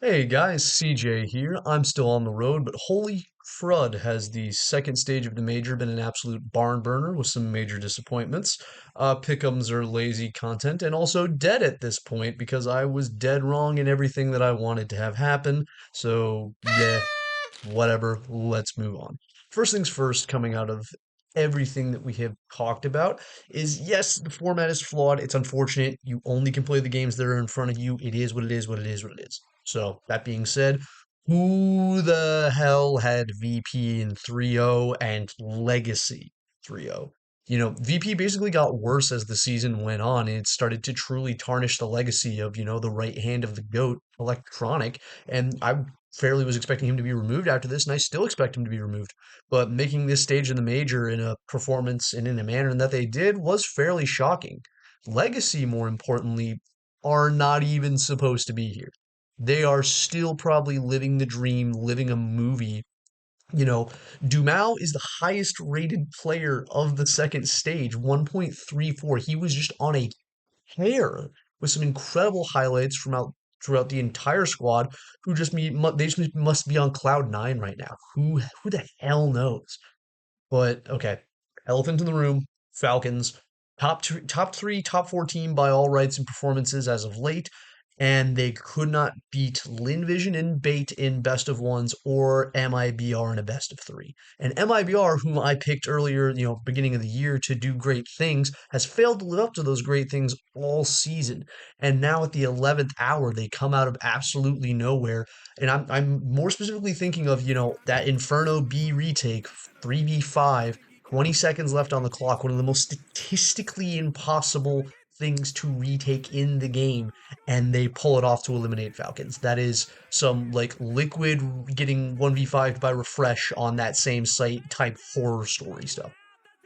Hey guys, CJ here. I'm still on the road, but holy crud, has the second stage of the major been an absolute barn burner with some major disappointments. Pickems are lazy content and also dead at this point because I was dead wrong in everything that I wanted to have happen. So, bleh, whatever, let's move on. First things first, coming out of everything that we have talked about is yes, the format is flawed. It's unfortunate. You only can play the games that are in front of you. It is what it is, what it is, what it is. So, that being said, who the hell had VP in 3-0 and Legacy 3-0? VP basically got worse as the season went on, and it started to truly tarnish the legacy of, the right hand of the GOAT, Electronic. And I fairly was expecting him to be removed after this, and I still expect him to be removed. But making this stage in the major in a performance and in a manner that they did was fairly shocking. Legacy, more importantly, are not even supposed to be here. They are still probably living the dream, living a movie. You know, Dumao is the highest rated player of the second stage, 1.34. He was just on a tear with some incredible highlights from out throughout the entire squad. They just must be on cloud nine right now. Who the hell knows? But okay, elephant in the room. Falcons, top three, top four team by all rights and performances as of late, and they could not beat Linvision and Bait in best of ones or MIBR in a best of three. And MIBR, whom I picked earlier, beginning of the year to do great things, has failed to live up to those great things all season. And now at the 11th hour, they come out of absolutely nowhere. And I'm more specifically thinking of, that Inferno B retake 3v5, 20 seconds left on the clock, one of the most statistically impossible things to retake in the game, and they pull it off to eliminate Falcons. That is some like Liquid getting 1v5'd by Refresh on that same site type horror story stuff.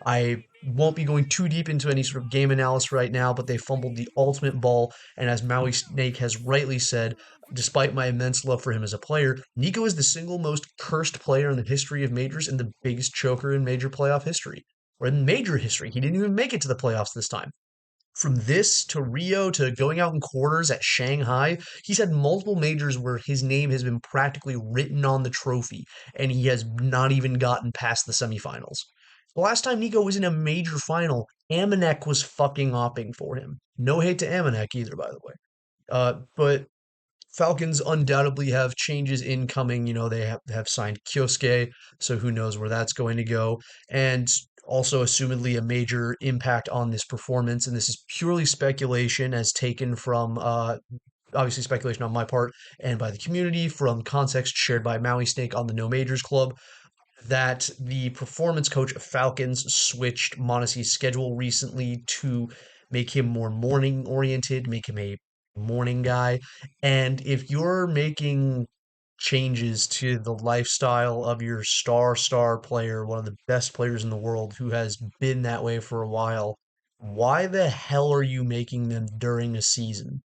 I won't be going too deep into any sort of game analysis right now, but they fumbled the ultimate ball. And as Maui Snake has rightly said, despite my immense love for him as a player, Nico is the single most cursed player in the history of majors and the biggest choker in major playoff history. Or in major history. He didn't even make it to the playoffs this time. From this to Rio to going out in quarters at Shanghai, he's had multiple majors where his name has been practically written on the trophy, and he has not even gotten past the semifinals. The last time Nico was in a major final, Amanek was fucking opping for him. No hate to Amanek either, by the way. But Falcons undoubtedly have changes incoming. They have signed CjDoesCs, so who knows where that's going to go. And also, assumedly, a major impact on this performance. And this is purely speculation, as taken from obviously speculation on my part and by the community, from context shared by Maui Snake on the No Majors Club, that the performance coach of Falcons switched Mondesi's schedule recently to make him more morning oriented, make him a morning guy. And if you're making changes to the lifestyle of your star player, one of the best players in the world who has been that way for a while, why the hell are you making them during a season?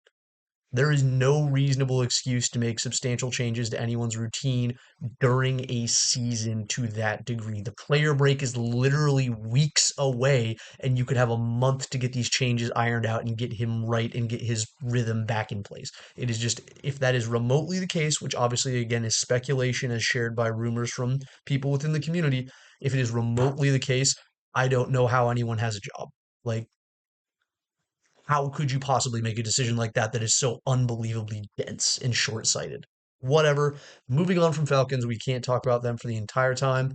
There is no reasonable excuse to make substantial changes to anyone's routine during a season to that degree. The player break is literally weeks away, and you could have a month to get these changes ironed out and get him right and get his rhythm back in place. It is just, if that is remotely the case, which obviously, again, is speculation as shared by rumors from people within the community, if it is remotely the case, I don't know how anyone has a job. Like, how could you possibly make a decision like that that is so unbelievably dense and short sighted? Whatever. Moving on from Falcons, we can't talk about them for the entire time.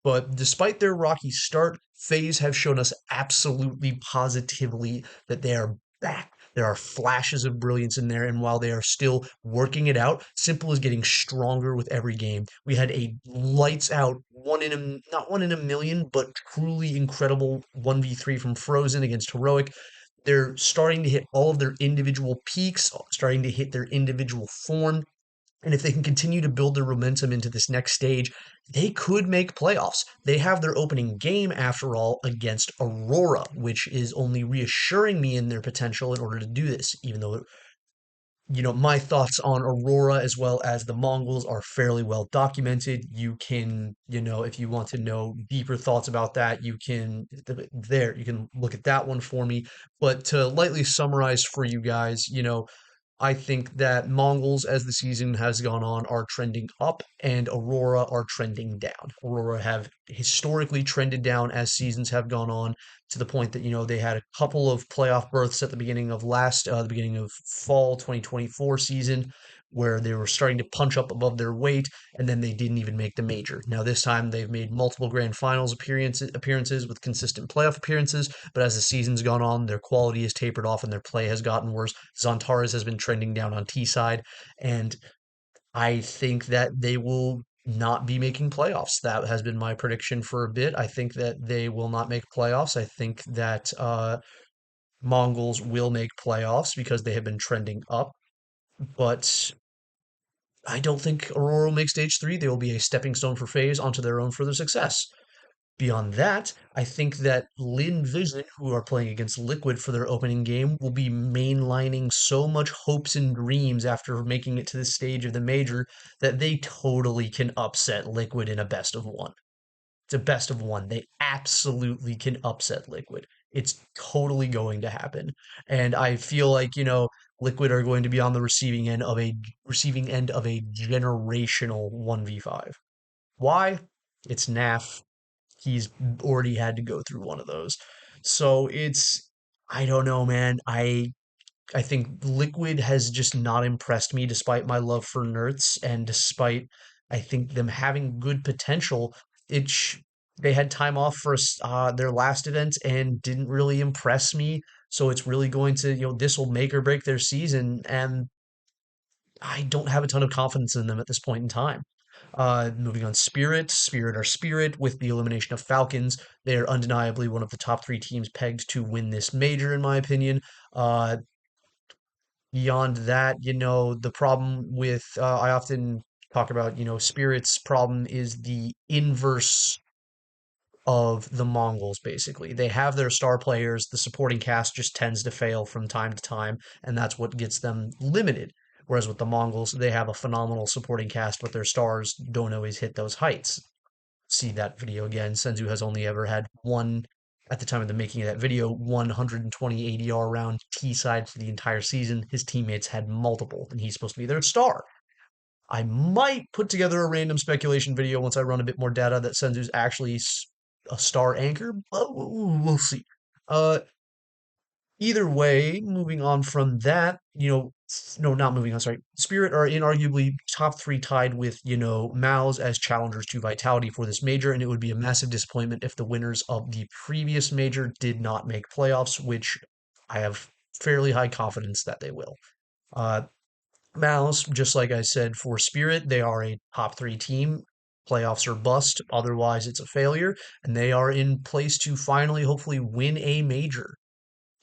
But despite their rocky start, FaZe have shown us absolutely positively that they are back. There are flashes of brilliance in there, and while they are still working it out, Simple is getting stronger with every game. We had a lights out not one in a million, but truly incredible 1v3 from Frozen against Heroic. They're starting to hit all of their individual peaks, starting to hit their individual form. And if they can continue to build their momentum into this next stage, they could make playoffs. They have their opening game, after all, against Aurora, which is only reassuring me in their potential in order to do this, even though my thoughts on Aurora as well as the Mongols are fairly well documented. You can, if you want to know deeper thoughts about that, you can look at that one for me. But to lightly summarize for you guys, I think that Mongols, as the season has gone on, are trending up, and Aurora are trending down. Aurora have historically trended down as seasons have gone on, to the point that, they had a couple of playoff berths at the beginning of the beginning of fall 2024 season, where they were starting to punch up above their weight, and then they didn't even make the major. Now this time they've made multiple grand finals appearances with consistent playoff appearances, but as the season's gone on, their quality has tapered off and their play has gotten worse. Zantares has been trending down on T side, and I think that they will not be making playoffs. That has been my prediction for a bit. I think that they will not make playoffs. I think that Mongols will make playoffs because they have been trending up, but I don't think Aurora will make stage three. They will be a stepping stone for FaZe onto their own further success. Beyond that, I think that Lin Vision, who are playing against Liquid for their opening game, will be mainlining so much hopes and dreams after making it to this stage of the major that they totally can upset Liquid in a best of one. It's a best of one. They absolutely can upset Liquid. It's totally going to happen. And I feel like, Liquid are going to be on the receiving end of a generational 1v5. Why? It's NAF. He's already had to go through one of those. So I don't know, man. I think Liquid has just not impressed me despite my love for Nerds and despite I think them having good potential. It sh- they had time off for their last event and didn't really impress me. So it's really going to, this will make or break their season, and I don't have a ton of confidence in them at this point in time. Moving on, Spirit are Spirit with the elimination of Falcons. They are undeniably one of the top three teams pegged to win this major, in my opinion. Uh, Beyond that, the problem with I often talk about, Spirit's problem is the inverse of the Mongols, basically. They have their star players, the supporting cast just tends to fail from time to time, and that's what gets them limited. Whereas with the Mongols, they have a phenomenal supporting cast, but their stars don't always hit those heights. See that video again. Senzu has only ever had one, at the time of the making of that video, 120 ADR round T side for the entire season. His teammates had multiple, and he's supposed to be their star. I might put together a random speculation video once I run a bit more data that Senzu's actually a star anchor, but we'll see. Uh, Either way, moving on from that, no, not moving on, sorry. Spirit are inarguably top three tied with, Mao's as challengers to Vitality for this major, and it would be a massive disappointment if the winners of the previous major did not make playoffs, which I have fairly high confidence that they will. Uh, Mouse, just like I said for Spirit, they are a top three team. Playoffs are bust, otherwise it's a failure, and they are in place to finally, hopefully, win a major.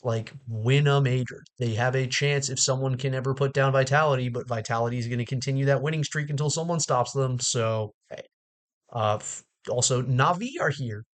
Like, win a major. They have a chance if someone can ever put down Vitality, but Vitality is going to continue that winning streak until someone stops them. So, hey. Also, Navi are here.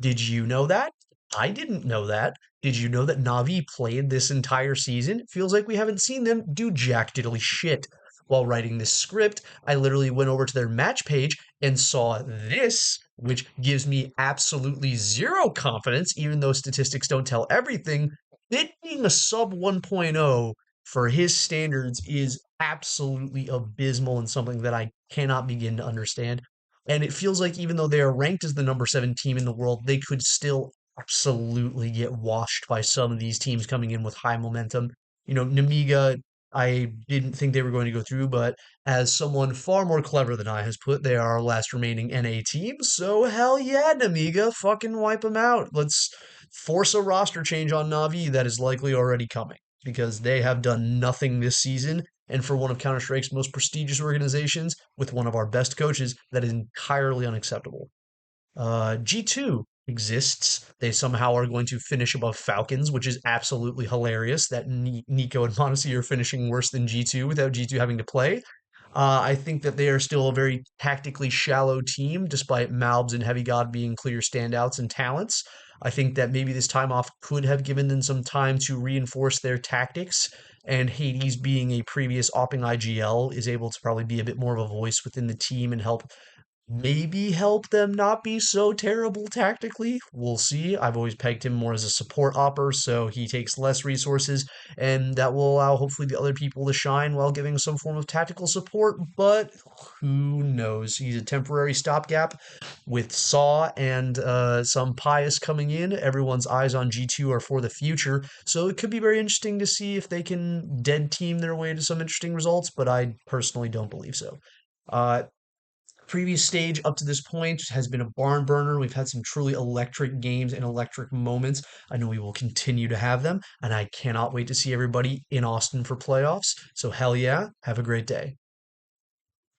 Did you know that? I didn't know that. Did you know that Navi played this entire season? Feels like we haven't seen them do jack diddly shit. While writing this script, I literally went over to their match page and saw this, which gives me absolutely zero confidence, even though statistics don't tell everything. It being a sub 1.0 for his standards is absolutely abysmal and something that I cannot begin to understand. And it feels like even though they are ranked as the number seven team in the world, they could still absolutely get washed by some of these teams coming in with high momentum. Namiga, I didn't think they were going to go through, but as someone far more clever than I has put, they are our last remaining NA team. So hell yeah, Namiga, fucking wipe them out. Let's force a roster change on Navi that is likely already coming because they have done nothing this season, and for one of Counter Strike's most prestigious organizations, with one of our best coaches, that is entirely unacceptable. G2 exists. They somehow are going to finish above Falcons, which is absolutely hilarious that Nico and Monacy are finishing worse than G2 without G2 having to play. I think that they are still a very tactically shallow team, despite Malbs and Heavy God being clear standouts and talents. I think that maybe this time off could have given them some time to reinforce their tactics, and Hades, being a previous opping IGL, is able to probably be a bit more of a voice within the team and help maybe help them not be so terrible tactically. We'll see. I've always pegged him more as a support opper, so he takes less resources, and that will allow hopefully the other people to shine while giving some form of tactical support. But who knows? He's a temporary stopgap. With Saw and some Pious coming in, everyone's eyes on G2 are for the future. So it could be very interesting to see if they can dead team their way to some interesting results, but I personally don't believe so. Uh, Previous stage up to this point has been a barn burner. We've had some truly electric games and electric moments. I know we will continue to have them, and I cannot wait to see everybody in Austin for playoffs. So, hell yeah, have a great day.